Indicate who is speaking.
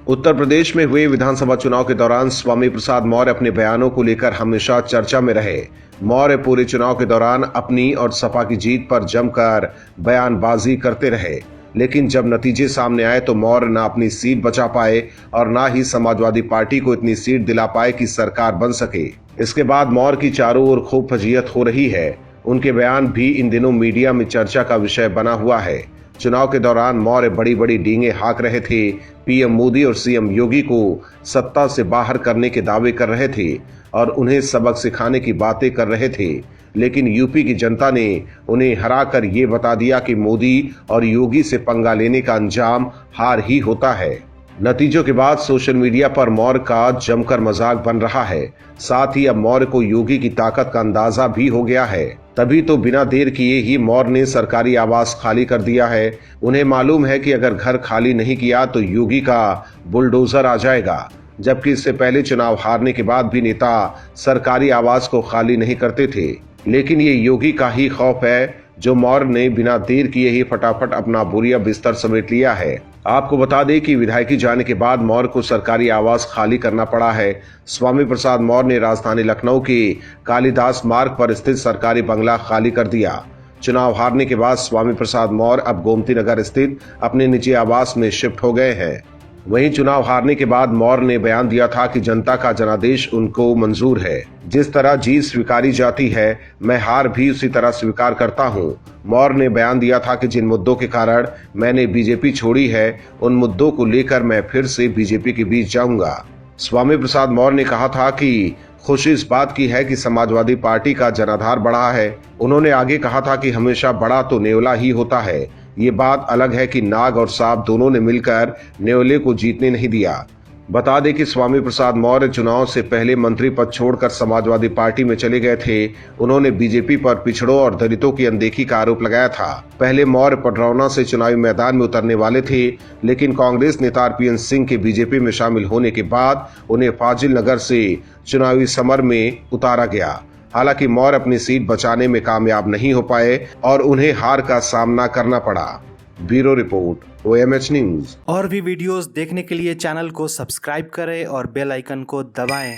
Speaker 1: उत्तर प्रदेश में हुए विधानसभा चुनाव के दौरान स्वामी प्रसाद मौर्य अपने बयानों को लेकर हमेशा चर्चा में रहे। मौर्य पूरे चुनाव के दौरान अपनी और सपा की जीत पर जमकर बयानबाजी करते रहे, लेकिन जब नतीजे सामने आए तो मौर्य न अपनी सीट बचा पाए और न ही समाजवादी पार्टी को इतनी सीट दिला पाए कि सरकार बन सके। इसके बाद मौर्य की चारों ओर खूब फजीयत हो रही है। उनके बयान भी इन दिनों मीडिया में चर्चा का विषय बना हुआ है। चुनाव के दौरान मौर्य बड़ी बड़ी डींगे हाँक रहे थे। पीएम मोदी और सीएम योगी को सत्ता से बाहर करने के दावे कर रहे थे और उन्हें सबक सिखाने की बातें कर रहे थे, लेकिन यूपी की जनता ने उन्हें हराकर ये बता दिया कि मोदी और योगी से पंगा लेने का अंजाम हार ही होता है। नतीजों के बाद सोशल मीडिया पर मौर्य का जमकर मजाक बन रहा है। साथ ही अब मौर्य को योगी की ताकत का अंदाजा भी हो गया है। तभी तो बिना देर किए ही मौर्य ने सरकारी आवास खाली कर दिया है। उन्हें मालूम है कि अगर घर खाली नहीं किया तो योगी का बुलडोजर आ जाएगा। जबकि इससे पहले चुनाव हारने के बाद भी नेता सरकारी आवास को खाली नहीं करते थे, लेकिन ये योगी का ही खौफ है जो मौर्य ने बिना देर किए ही फटाफट अपना बोरिया बिस्तर समेट लिया है। आपको बता दें कि विधायकी जाने के बाद मौर्य को सरकारी आवास खाली करना पड़ा है। स्वामी प्रसाद मौर्य ने राजधानी लखनऊ के कालिदास मार्ग पर स्थित सरकारी बंगला खाली कर दिया। चुनाव हारने के बाद स्वामी प्रसाद मौर्य अब गोमती नगर स्थित अपने निजी आवास में शिफ्ट हो गए हैं। वहीं चुनाव हारने के बाद मौर्य ने बयान दिया था कि जनता का जनादेश उनको मंजूर है। जिस तरह जीत स्वीकारी जाती है, मैं हार भी उसी तरह स्वीकार करता हूं। मौर्य ने बयान दिया था कि जिन मुद्दों के कारण मैंने बीजेपी छोड़ी है, उन मुद्दों को लेकर मैं फिर से बीजेपी के बीच जाऊंगा। स्वामी प्रसाद मौर्य ने कहा था कि खुशी इस बात की है कि समाजवादी पार्टी का जनाधार बढ़ा है। उन्होंने आगे कहा था कि हमेशा बड़ा तो नेवला ही होता है। ये बात अलग है कि नाग और सांप दोनों ने मिलकर नेवले को जीतने नहीं दिया। बता दें कि स्वामी प्रसाद मौर्य चुनाव से पहले मंत्री पद छोड़कर समाजवादी पार्टी में चले गए थे। उन्होंने बीजेपी पर पिछड़ों और दलितों की अनदेखी का आरोप लगाया था। पहले मौर्य पडरौना से चुनावी मैदान में उतरने वाले थे, लेकिन कांग्रेस नेता आरपीएन सिंह के बीजेपी में शामिल होने के बाद उन्हें फाजिल नगर से चुनावी समर में उतारा गया। हालांकि मौर्य अपनी सीट बचाने में कामयाब नहीं हो पाए और उन्हें हार का सामना करना पड़ा। Bureau report, OMH news.
Speaker 2: और भी वीडियोस देखने के लिए चैनल को सब्सक्राइब करें और बेल आइकन को दबाएं।